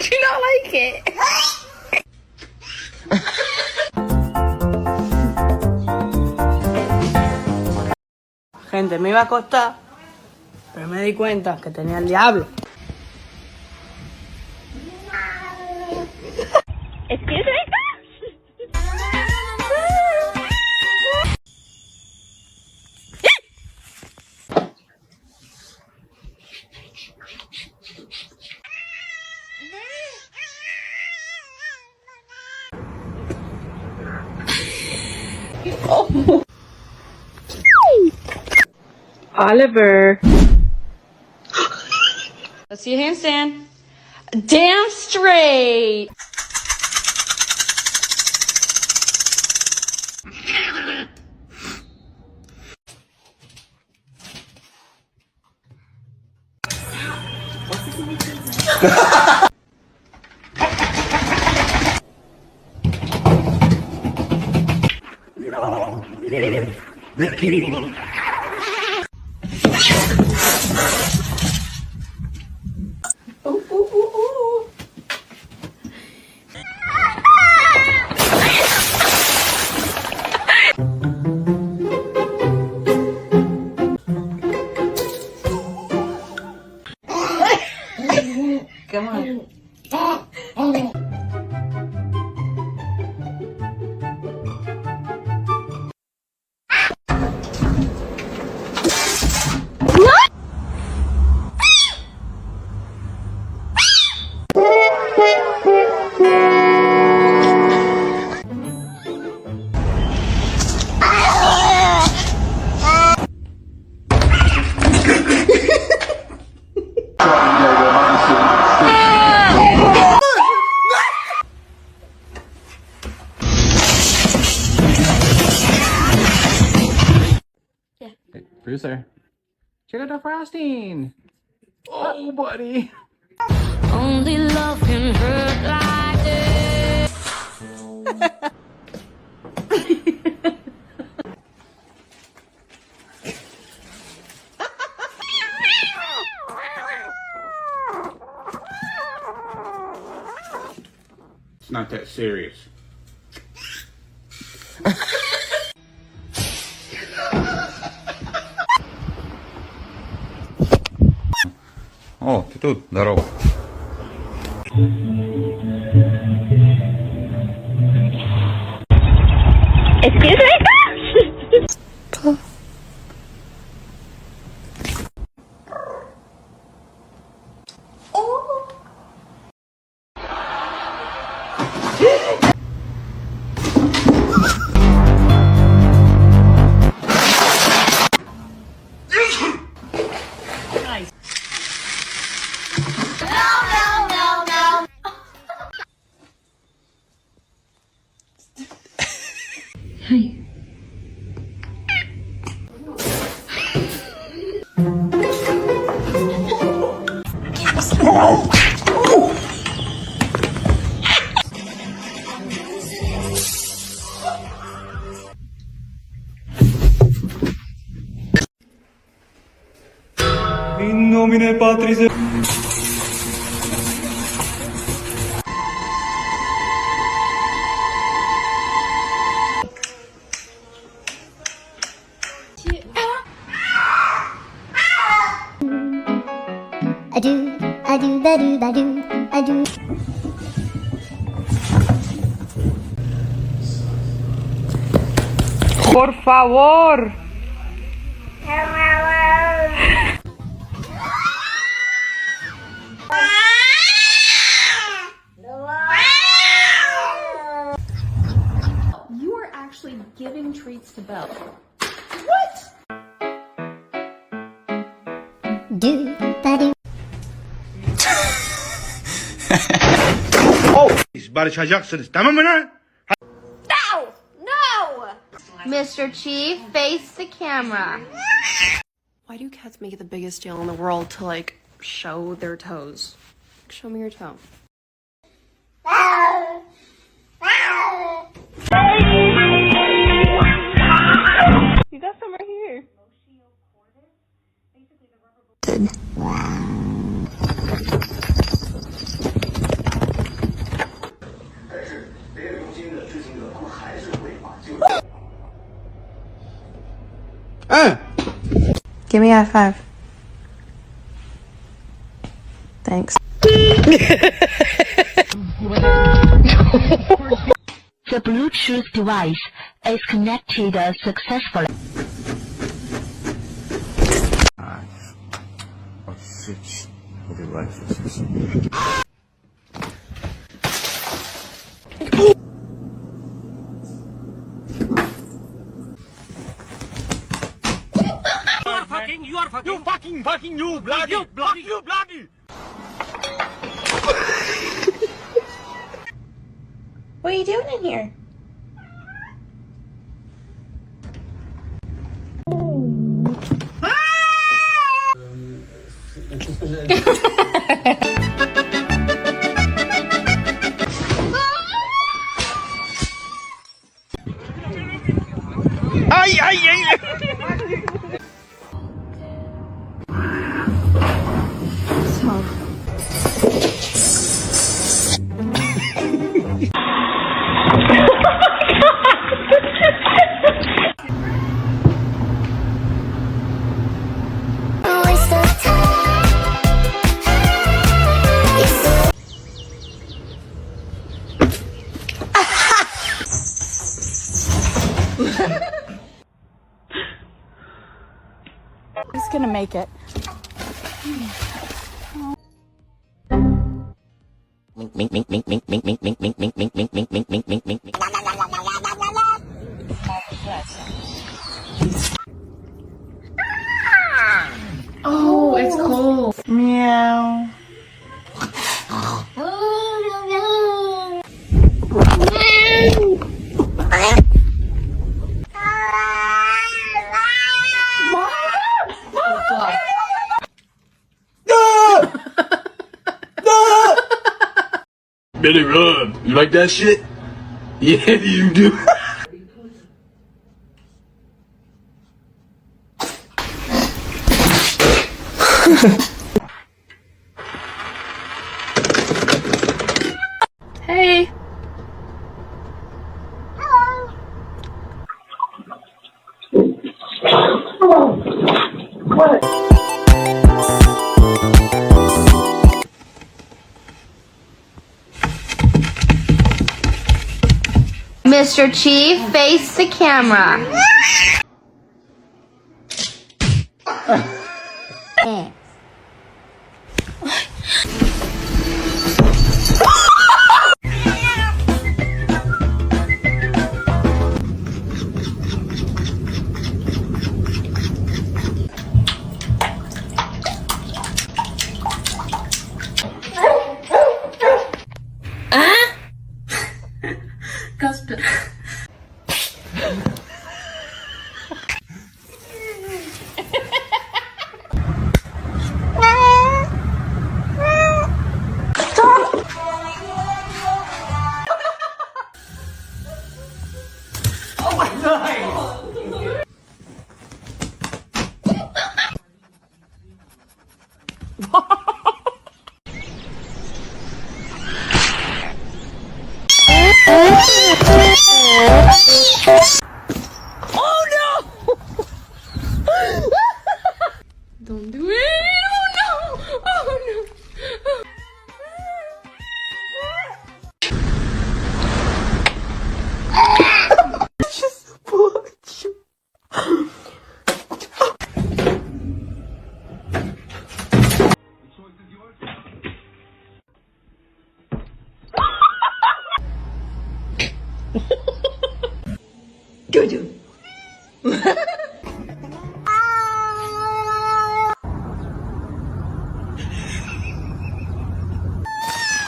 Do you not like it? Gente, me iba a acostar, pero me di cuenta que tenía el diablo. Excuse me? Oh. Oliver. Let's see a handstand. Damn straight. Come on. Hey, producer, check out the frosting. Oh, buddy. Only love can hurt like this. It's not that serious. О, ты тут, здорово. Excuse me? In nomine Patris et I do. Por favor. You are actually giving treats to Belle. Do. Barışacaksınız, tamam mı lan? No! No! Mr. Chief, face the camera. Why do cats make it the biggest deal in the world to, like, show their toes? Show me your toe. You got some right here. Give me a high five. Thanks. The Bluetooth device is connected successfully. Oh shit. Okay, right. You bloody! What are you doing in here? Ay, ay, ay! Who's gonna make it? Oh, it's cold. Meow. Billy Rub, you like that shit? Yeah, you do. Hey. Mr. Chief, face the camera. Don't do it. Oh no. Oh no.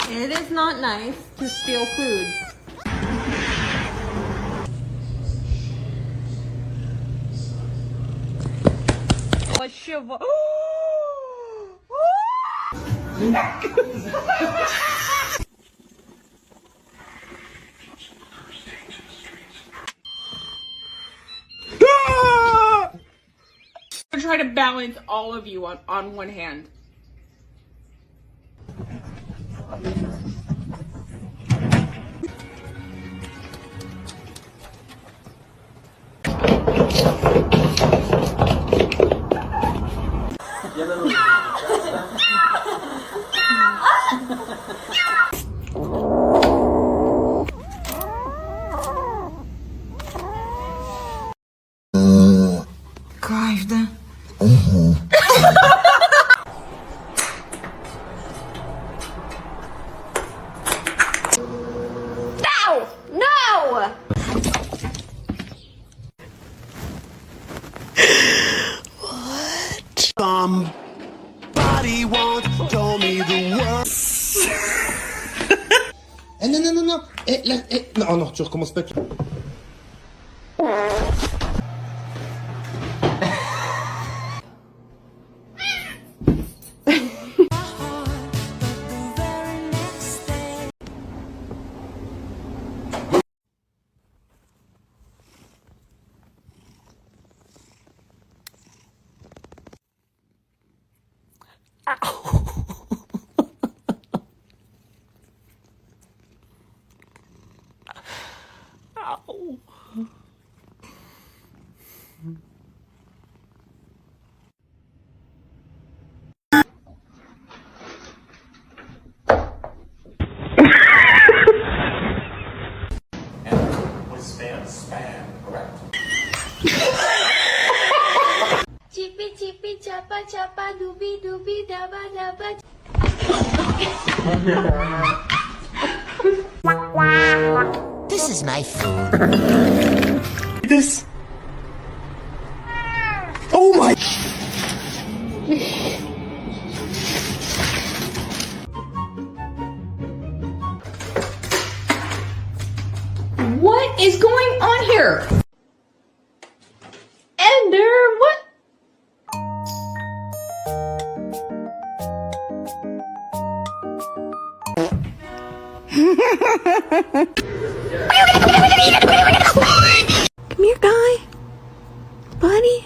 It is not nice to steal food. A shiver. I'm trying to balance all of you on one hand. Kayf da. No! No! Somebody once told me the word. Non. No, tu recommences pas. Chippy chippy chapa chapa doobie doobie dabba dabba. This is my food. This. Oh my. What is going on here? Ender, what? Come here, guy. Buddy.